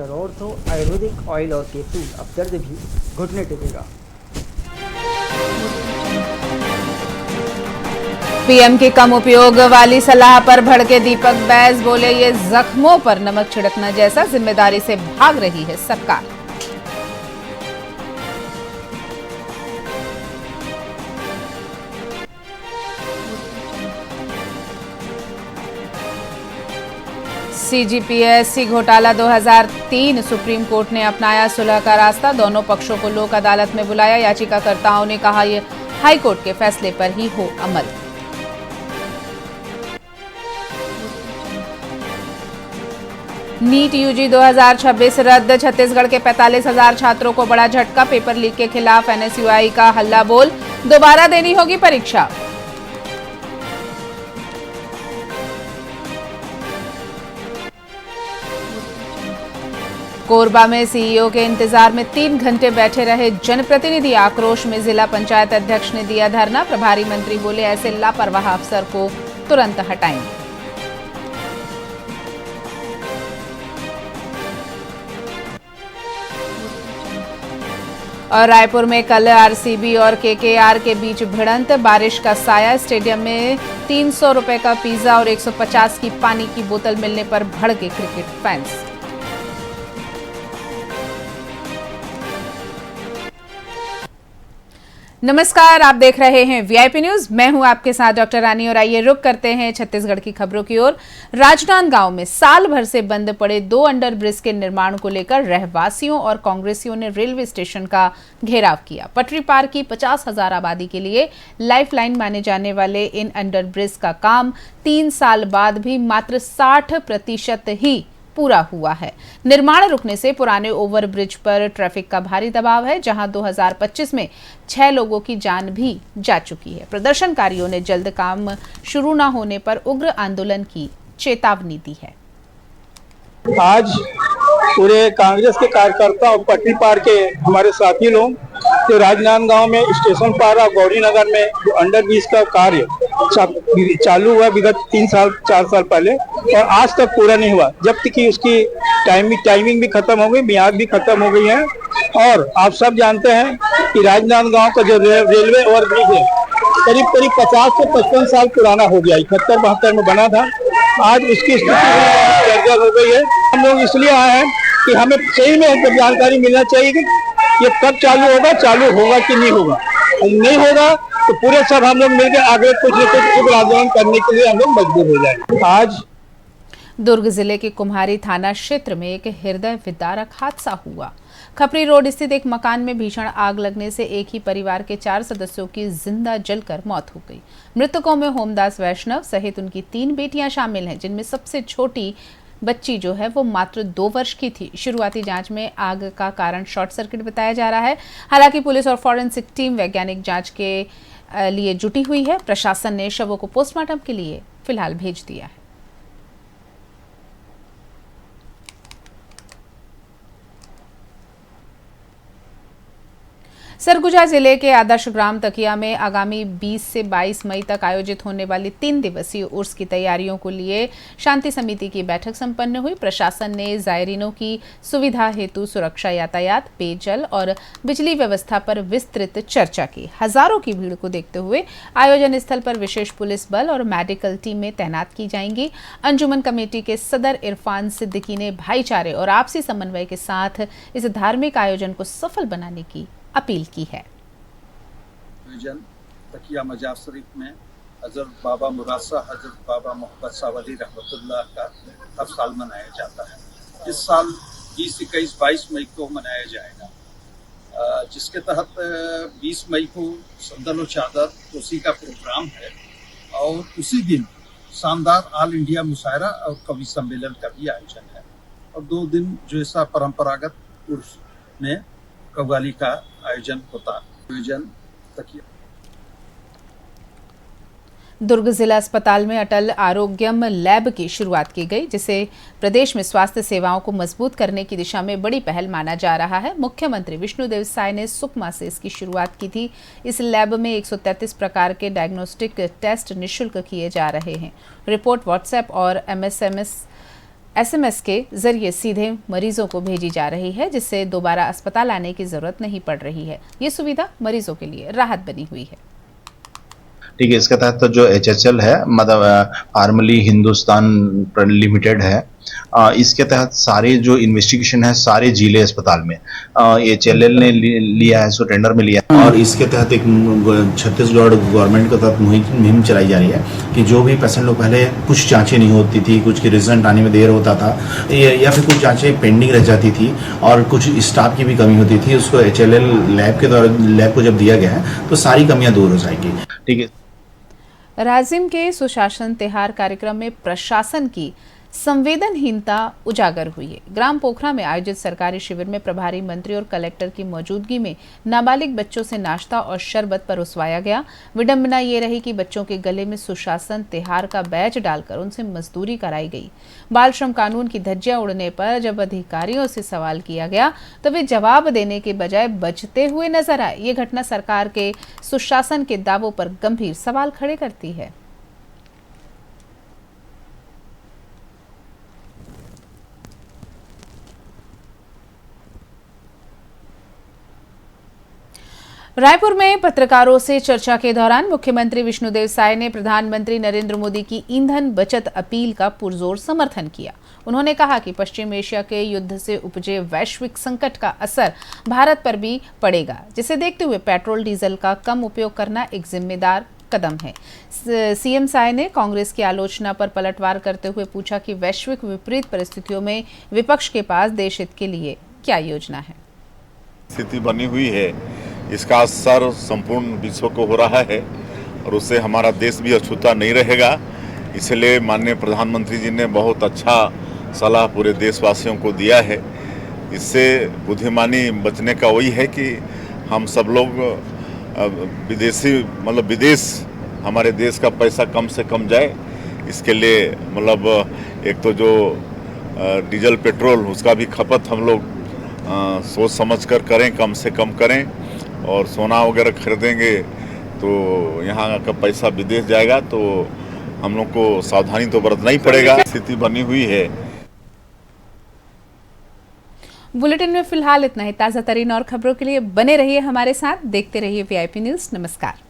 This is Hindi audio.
अगर और तो आयुर्वेदिक ऑयल और कैप्सूल अब दर्द भी घुटने टेकेगा। पीएम की कम उपयोग वाली सलाह पर भड़के दीपक बैस, बोले ये जख्मों पर नमक छिड़कना जैसा, जिम्मेदारी से भाग रही है सरकार। सीजीपीएससी घोटाला 2003, सुप्रीम कोर्ट ने अपनाया सुलह का रास्ता, दोनों पक्षों को लोक अदालत में बुलाया। याचिकाकर्ताओं ने कहा ये हाई कोर्ट के फैसले पर ही हो अमल। नीट यूजी 2026 रद्द, छत्तीसगढ़ के 45,000 छात्रों को बड़ा झटका, पेपर लीक के खिलाफ एनएसयूआई का हल्ला बोल, दोबारा देनी होगी परीक्षा। कोरबा में सीईओ के इंतजार में 3 घंटे बैठे रहे जनप्रतिनिधि, आक्रोश में जिला पंचायत अध्यक्ष ने दिया धरना, प्रभारी मंत्री बोले ऐसे लापरवाह अफसर को तुरंत हटाएंगे। और रायपुर में कल आरसीबी और केकेआर के बीच भिड़ंत, बारिश का साया, स्टेडियम में 300 रुपए का पिज्जा और 150 की पानी की बोतल मिलने पर भड़के क्रिकेट फैंस। नमस्कार, आप देख रहे हैं वीआईपी न्यूज। मैं हूं आपके साथ डॉक्टर रानी और आइए रुक करते हैं छत्तीसगढ़ की खबरों की ओर। राजनांदगांव में साल भर से बंद पड़े 2 अंडरब्रिज के निर्माण को लेकर रहवासियों और कांग्रेसियों ने रेलवे स्टेशन का घेराव किया। पटरी पार की 50,000 आबादी के लिए लाइफलाइन माने जाने वाले इन अंडरब्रिज का काम 3 साल बाद भी मात्र 60% ही पूरा हुआ है। निर्माण रुकने से पुराने ओवरब्रिज पर ट्रैफिक का भारी दबाव है, जहां 2025 में 6 लोगों की जान भी जा चुकी है। प्रदर्शनकारियों ने जल्द काम शुरू न होने पर उग्र आंदोलन की चेतावनी दी है। आज पूरे कांग्रेस के कार्यकर्ता और पटरी पार के हमारे साथी लोग तो राजनांदगांव में स्टेशन पार और गौरी नगर में जो अंडरब्रिज का कार्य चालू हुआ विगत 4 साल पहले और आज तक पूरा नहीं हुआ, जब तक कि उसकी टाइमिंग भी खत्म हो गई, मियाद भी खत्म हो गई है। और आप सब जानते हैं कि राजनांदगांव का जो रेलवे ओवरब्रिज है करीब 50 से 55 साल पुराना हो गया, 71-72 में बना था। आज उसकी स्थिति जर्जर हो गई है। हम लोग इसलिए आए हैं कि हमें सही में जानकारी मिलना चाहिए कि ये कब चालू होगा कि नहीं होगा। नहीं होगा तो पूरे सब हम लोग मिलकर आगे कुछ न कुछ आंदोलन करने के लिए हम लोग मजबूर हो जाएंगे। आज दुर्ग जिले के कुम्हारी थाना क्षेत्र में एक हृदय विदारक हादसा हुआ। खपरी रोड स्थित एक मकान में भीषण आग लगने से एक ही परिवार के 4 सदस्यों की जिंदा जलकर मौत हो गई। मृतकों में होमदास वैष्णव सहित उनकी 3 बेटियां शामिल हैं, जिनमें सबसे छोटी बच्ची जो है वो मात्र 2 वर्ष की थी। शुरुआती जांच में आग का कारण शॉर्ट सर्किट बताया जा रहा है। हालांकि पुलिस और फॉरेंसिक टीम वैज्ञानिक जांच के लिए जुटी हुई है। प्रशासन ने शवों को पोस्टमार्टम के लिए फिलहाल भेज दिया है। सरगुजा जिले के आदर्श ग्राम तकिया में आगामी 20 से 22 मई तक आयोजित होने वाली 3 दिवसीय उर्स की तैयारियों को लिए शांति समिति की बैठक संपन्न हुई। प्रशासन ने जायरीनों की सुविधा हेतु सुरक्षा, यातायात, पेयजल और बिजली व्यवस्था पर विस्तृत चर्चा की। हजारों की भीड़ को देखते हुए आयोजन स्थल पर विशेष पुलिस बल और मेडिकल टीमें तैनात की जाएंगी। अंजुमन कमेटी के सदर इरफान सिद्दीकी ने भाईचारे और आपसी समन्वय के साथ इस धार्मिक आयोजन को सफल बनाने की अपील की है। तकिया मजार शरीफ में हजरत बाबा मुरासा हजरत बाबा मोहम्मद सावली रहमतुल्लाह का हर साल मनाया जाता है। इस साल 20, 21, 22 मई को मनाया जाएगा, जिसके तहत 20 मई को संदलो चादर तोसी का प्रोग्राम है और उसी दिन शानदार ऑल इंडिया मुशायरा और कवि सम्मेलन का भी आयोजन है। और 2 दिन जो ऐसा परंपरागत उर्स में कव्वाली का आयोजन होता है। दुर्ग जिला अस्पताल में अटल आरोग्यम लैब की शुरुआत की गई, जिसे प्रदेश में स्वास्थ्य सेवाओं को मजबूत करने की दिशा में बड़ी पहल माना जा रहा है। मुख्यमंत्री विष्णुदेव साय ने सुकमा से इसकी शुरुआत की थी। इस लैब में 133 प्रकार के डायग्नोस्टिक टेस्ट निःशुल्क किए जा रहे हैं। रिपोर्ट व्हाट्सएप और एमएसएमएस SMS के जरिए सीधे मरीजों को भेजी जा रही है, जिससे दोबारा अस्पताल आने की जरूरत नहीं पड़ रही है। ये सुविधा मरीजों के लिए राहत बनी हुई है। ठीक है, इसके तहत तो जो HHL है, मतलब फॉर्मली हिंदुस्तान लिमिटेड है, इसके तहत सारे जो इन्वेस्टिगेशन है सारे जिले अस्पताल में HLL ने लिया है, सो टेंडर में लिया है। और इसके तहत एक छत्तीसगढ़ गवर्नमेंट के तहत मुहिम चलाई जा रही है कि जो भी पेशेंट लोग पहले कुछ जांचें नहीं होती थी, कुछ की रिजल्ट आने में देर होता था, या फिर कुछ जांचें पेंडिंग रह जाती थी और कुछ स्टाफ की भी कमी होती थी, उसको HLL लैब के द्वारा लैब को जब दिया गया है तो सारी कमियां दूर हो जाएगी। ठीक है। राजिम के सुशासन तिहार कार्यक्रम में प्रशासन की संवेदनहीनता उजागर हुई है। ग्राम पोखरा में आयोजित सरकारी शिविर में प्रभारी मंत्री और कलेक्टर की मौजूदगी में नाबालिग बच्चों से नाश्ता और शरबत परोसवाया गया। विडंबना ये रही कि बच्चों के गले में सुशासन तिहार का बैज डालकर उनसे मजदूरी कराई गई। बाल श्रम कानून की धज्जियां उड़ने पर जब अधिकारियों से सवाल किया गया तो वे जवाब देने के बजाय बचते हुए नजर आए। ये घटना सरकार के सुशासन के दावों पर गंभीर सवाल खड़े करती है। रायपुर में पत्रकारों से चर्चा के दौरान मुख्यमंत्री विष्णुदेव साय ने प्रधानमंत्री नरेंद्र मोदी की ईंधन बचत अपील का पुरजोर समर्थन किया। उन्होंने कहा कि पश्चिम एशिया के युद्ध से उपजे वैश्विक संकट का असर भारत पर भी पड़ेगा, जिसे देखते हुए पेट्रोल डीजल का कम उपयोग करना एक जिम्मेदार कदम है। सीएम साय ने कांग्रेस की आलोचना पर पलटवार करते हुए पूछा कि वैश्विक विपरीत परिस्थितियों में विपक्ष के पास देश हित के लिए क्या योजना है। स्थिति बनी हुई है, इसका असर संपूर्ण विश्व को हो रहा है और उससे हमारा देश भी अछूता नहीं रहेगा। इसलिए माननीय प्रधानमंत्री जी ने बहुत अच्छा सलाह पूरे देशवासियों को दिया है। इससे बुद्धिमानी बचने का वही है कि हम सब लोग विदेश हमारे देश का पैसा कम से कम जाए। इसके लिए मतलब एक तो जो डीजल पेट्रोल उसका भी खपत हम लोग सोच समझ कर करें, कम से कम करें, और सोना वगैरह खरीदेंगे तो यहाँ का पैसा विदेश जाएगा, तो हम लोग को सावधानी तो बरतना ही पड़ेगा। स्थिति बनी हुई है। बुलेटिन में फिलहाल इतना ही। ताजा तरीन और खबरों के लिए बने रहिए हमारे साथ, देखते रहिए VIP न्यूज़। नमस्कार।